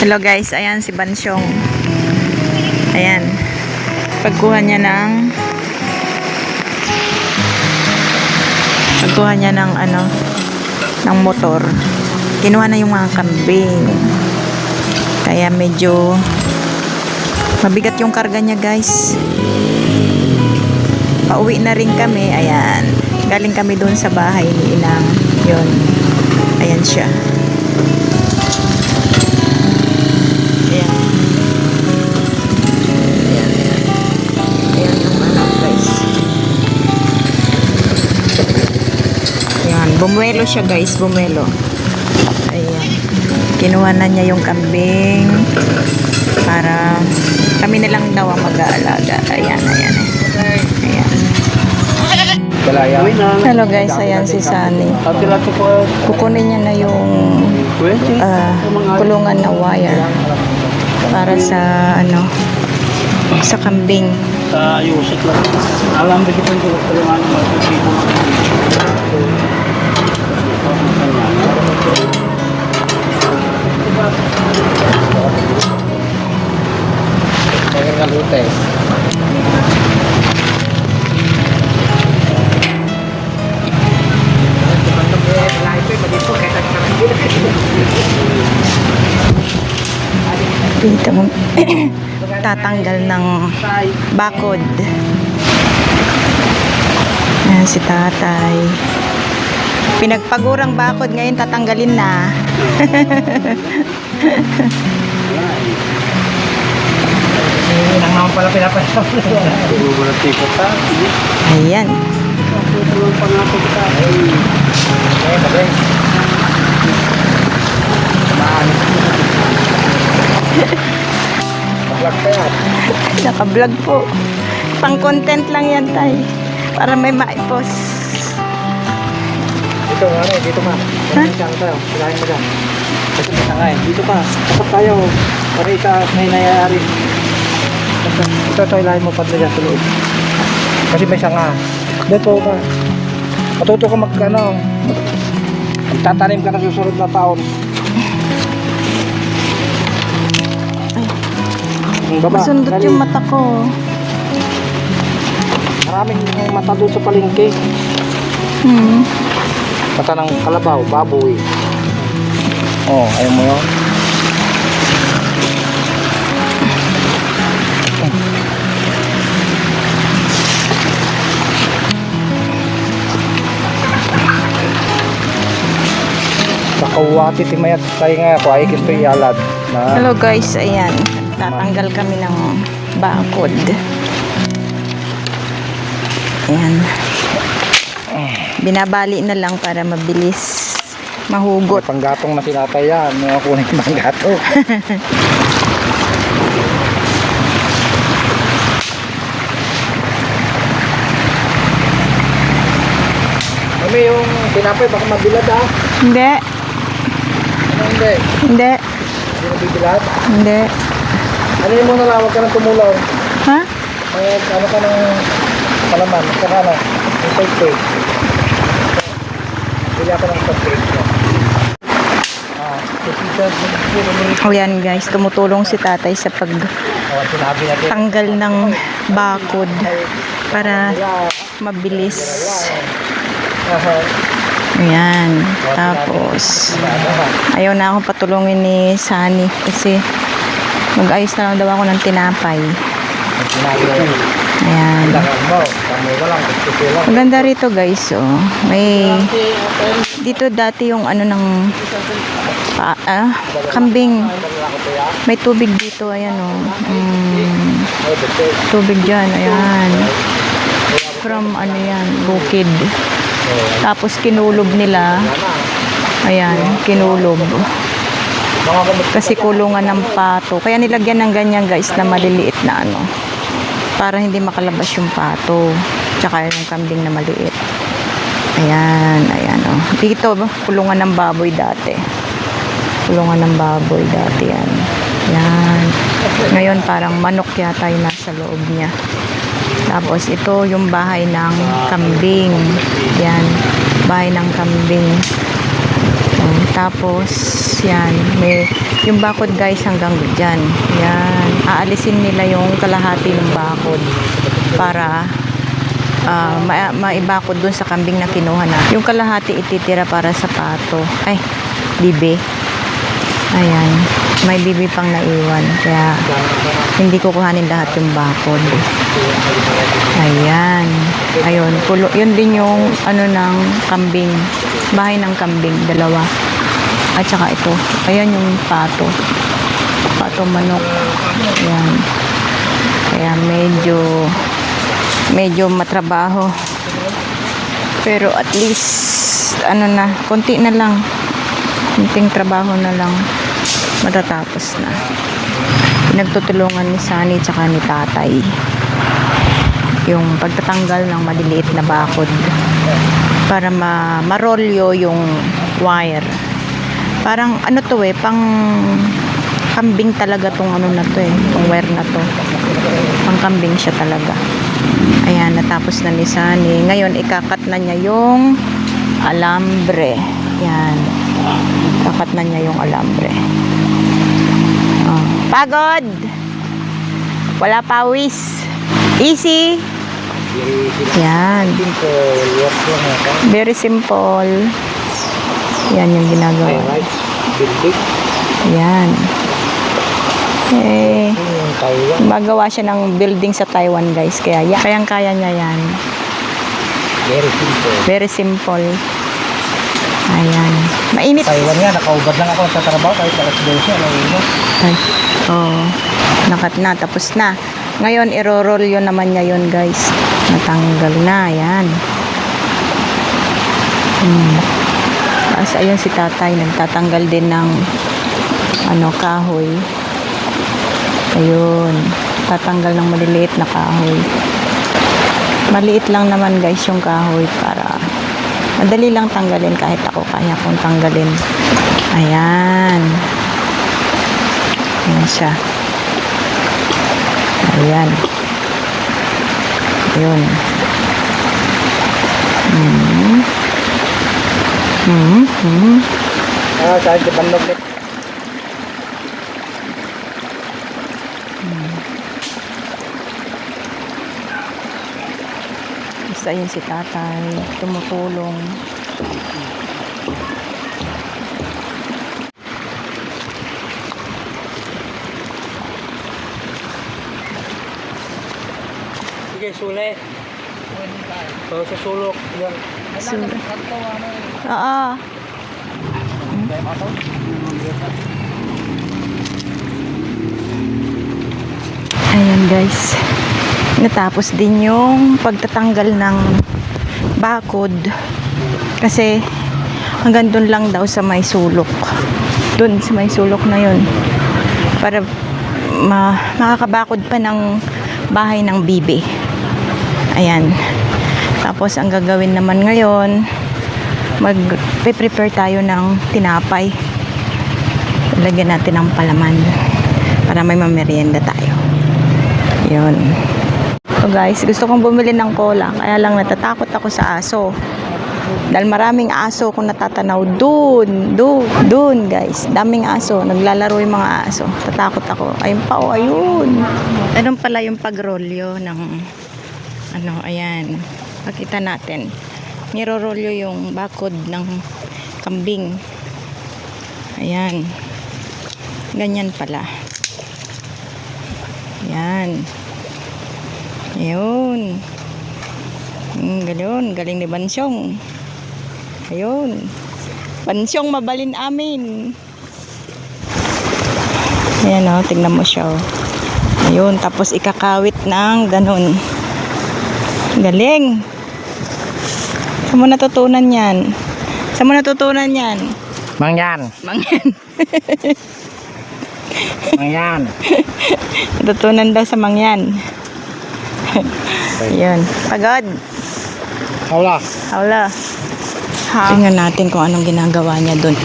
Hello guys, ayan si Bansyong. Ayan. Pagkuha niya ng ng motor. Kinuha na yung mga kambing. Kaya medyo mabigat yung karga niya guys. Pauwi na rin kami. Ayan. Galing kami doon sa bahay ni Inang. Yun. Ayan siya. Bumuelo siya guys, bumuelo. Ayan. Kinuha na niya yung kambing para kami nilang daw ang mag-aalaga. Ayan, ayan. Ayan. Hello guys, ayan si Sunny. Kukunin niya na yung kulungan na wire para sa sa kambing. Sa Yusik lang. Alam ba kita yung kulungan ng mga dito tatanggal ng bakod. Ayan si tatay. Pinagpagurang bakod ngayon tatanggalin na. Nang naman pala pinapasok. Ayan. Naka-vlog po. Pang content lang yan tay. Para may maipost. Dito nga rin, dito ka. Dito tayo, silahin mo dyan. Kasi matangay. Dito ka, kapag tayo. Para isa may nangyayari. Ito ilahin mo pa dyan sa loob. Kasi may sanga. Dito ka. Matuto ka magtatanim ka na susunod na taon. Masundot yung mata ko. Maraming mata doon sa palengke. Mata ng kalabaw, baboy. Oh, ayaw mo yun? Kakawati timayat tayo nga ako ay kisto ialad. Hello guys, ayan. Tatanggal kami ng bakod. Ayan. Binabali na lang para mabilis mahugot. May panggatong na sinatay yan. Mga kunin yung panggatong. Kami yung pinapay baka mabilad ah. Hindi. Ano hindi? Hindi. Hindi nabibilad? Hindi. Ano yung muna lang? Huwag ka nang tumulaw. Ha? Ano ka ng palaman? Saka ano? Yung take. Bili ako ng take. O yan guys, tumutulong si tatay sa pagtanggal ng bakod para mabilis. Ayan. Tapos ayaw na akong patulungin ni Sunny kasi mag-ayos na lang daw ako ng tinapay. Ayan. Maganda rito guys. Oh. May dito dati yung kambing. May tubig dito. Ayan oh. Tubig dyan. Ayan. From yan, bukid. Tapos kinulob nila. Ayan, kinulob. Kasi kulungan ng pato. Kaya nilagyan ng ganyan guys na maliliit na para hindi makalabas yung pato. Tsaka yung kambing na maliit. Ayan, ayan oh. Dito, kulungan ng baboy dati. Kulungan ng baboy dati yan. Ayan. Ngayon parang manok yata yung nasa loob niya. Tapos ito yung bahay ng kambing. Yan, bahay ng kambing. Tapos yan, may, yung bakod guys hanggang dyan. Yan. Aalisin nila yung kalahati ng bakod para maibakod dun sa kambing na kinuha na. Yung kalahati ititira para sa pato. Ay, bibi. Ayan. May bibi pang naiwan. Kaya, hindi ko kuhanin lahat yung bakod. Ayan. Ayun. Yun din yung ano ng kambing. Bahay ng kambing. Dalawa. At saka ito. Ayan yung pato. Pato manok. Ayan. Kaya medyo matrabaho. Pero at least ano na, konti na lang. Konting trabaho na lang. Matatapos na. Pinagtutulungan ni Sunny tsaka ni Tatay yung pagtatanggal ng maliliit na bakod para marolyo yung wire. Parang ano to pang kambing talaga tong ano na to tong wire na to. Pang kambing siya talaga. Ayan, natapos na ni Sunny. Ngayon, ikakat na niya yung alambre. Yan. Kakat na niya yung alambre. Oh. Pagod! Wala pawis. Easy. Yan. Very simple. Yan yung ginagawa. Yan. Eh, magawa siya ng building sa Taiwan guys. Kaya kayang-kaya niya yan. Very simple. Very simple. Ayan. Mainit. Taiwan nga, nakaubad lang ako sa trabaho kahit alas 12 siya. Ay. Oh. Nakat na. Tapos na. Ngayon, iro-roll yun naman niya yun guys. Natanggal na. Ayan. Tapos ayun si Tatay. Nagtatanggal din ng kahoy. Ayun. Tatanggal ng maliliit na kahoy. Maliit lang naman guys yung kahoy para madali lang tanggalin kahit ako kaya kong tanggalin. Ayan. Ayan siya. Ayan. Ayun. Saan ka bandog net? Basta yun si Tatay tumutulong. Sige, sule. So, sa sulok. Yan. Oo. Ayan guys. Natapos din yung pagtatanggal ng bakod. Kasi hanggang dun lang daw sa may sulok. Dun sa may sulok na yun. Para makakabakod pa ng bahay ng bibi. Ayan. Tapos ang gagawin naman ngayon, mag-prepare tayo ng tinapay. Lagyan natin ng palaman para may mamerienda tayo. Yun. So guys, gusto kong bumili ng cola. Kaya lang natatakot ako sa aso. Dahil maraming aso kung natatanaw dun guys. Daming aso. Naglalaro yung mga aso. Tatakot ako. Ayun pa ayun. Anong pala yung pagrolyo ng ayan. Pakita natin. Nirorolyo yung bakod ng kambing. Ayan. Ganyan pala. Ayan. Ayun. Galing. Galing ni Bansyong. Ayun. Bansyong mabalin amin. Ayan o. Tingnan mo siya o. Ayun. Tapos ikakawit ng ganun. Galing. Saan mo natutunan yan? Saan mo natutunan yan? Mangyan. Mangyan. Natutunan daw sa mangyan. Yun. Pagod. Hawla. Tingnan natin kung anong ginagawa niya dun.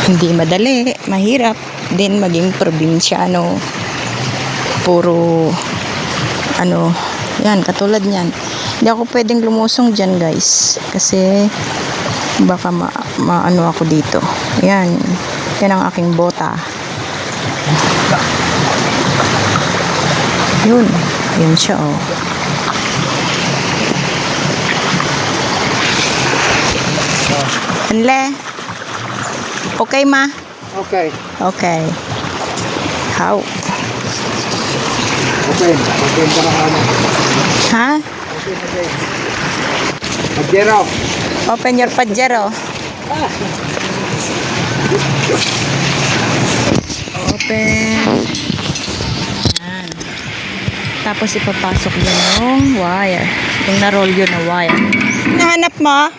Hindi madali. Mahirap din maging probinsyano. Puro yan, katulad niyan. Hindi ako pwedeng lumusong dyan guys. Kasi baka maano ako dito. Yan. Yan ang aking bota. Yun. Yun siya, oh. Anle. Okay, ma? Okay. Okay. How? Okay. Okay ka na ano. Ha? Okay na guys. Pajero. Open your pajero. Open. Yan. Tapos ipapasok yun yung wire. Yung na-roll yun na wire. Nahanap mo?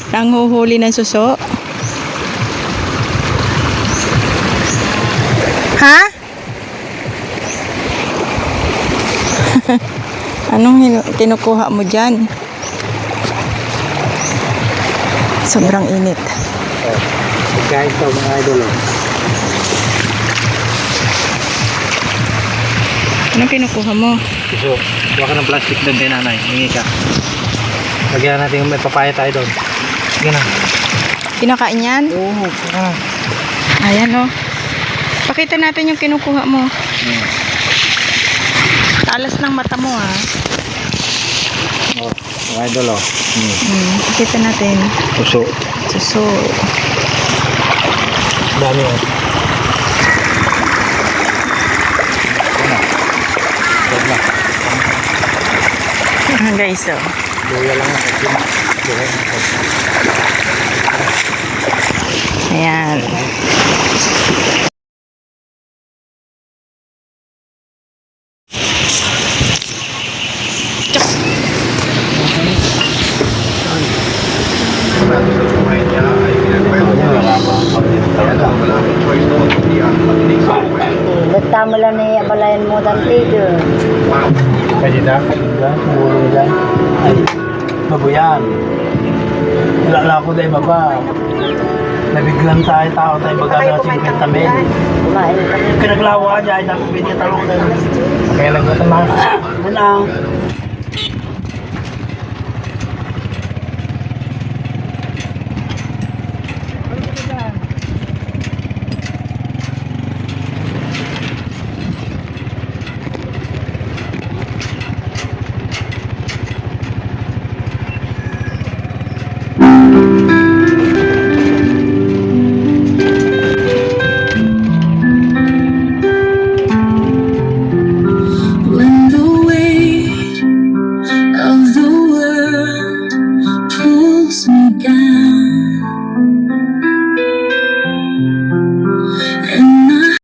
Nanghuhuli ng suso. Ha? Anong kinukuha mo dyan? Sobrang init. Pagkain to mga idol. Anong kinukuha mo? So, huwag ka ng plastic doon kay nanay. Hingi ka. Lagyan natin may papaya tayo doon. Sige na. Kinakain yan? Oo. Sige na. Ayan o. Pakita natin yung kinukuha mo. Talas ng mata mo ha. Oh, mga idol oh. Pakita natin. Puso. Suso. Dami oh. Huwag na. Guys oh. Luya lang ako. Ayan. Basta mo lang na abalayan mo dante doon. Pwede na? Muro nila. Ay, babuyan. Wala na ako dahil baba. Nabiglang tayo tao tayo baga na 50 mil. Kumain ka na. Kinaglawa niya ay dapat binigyan talong na. Kaya lang ko ito na. Ano?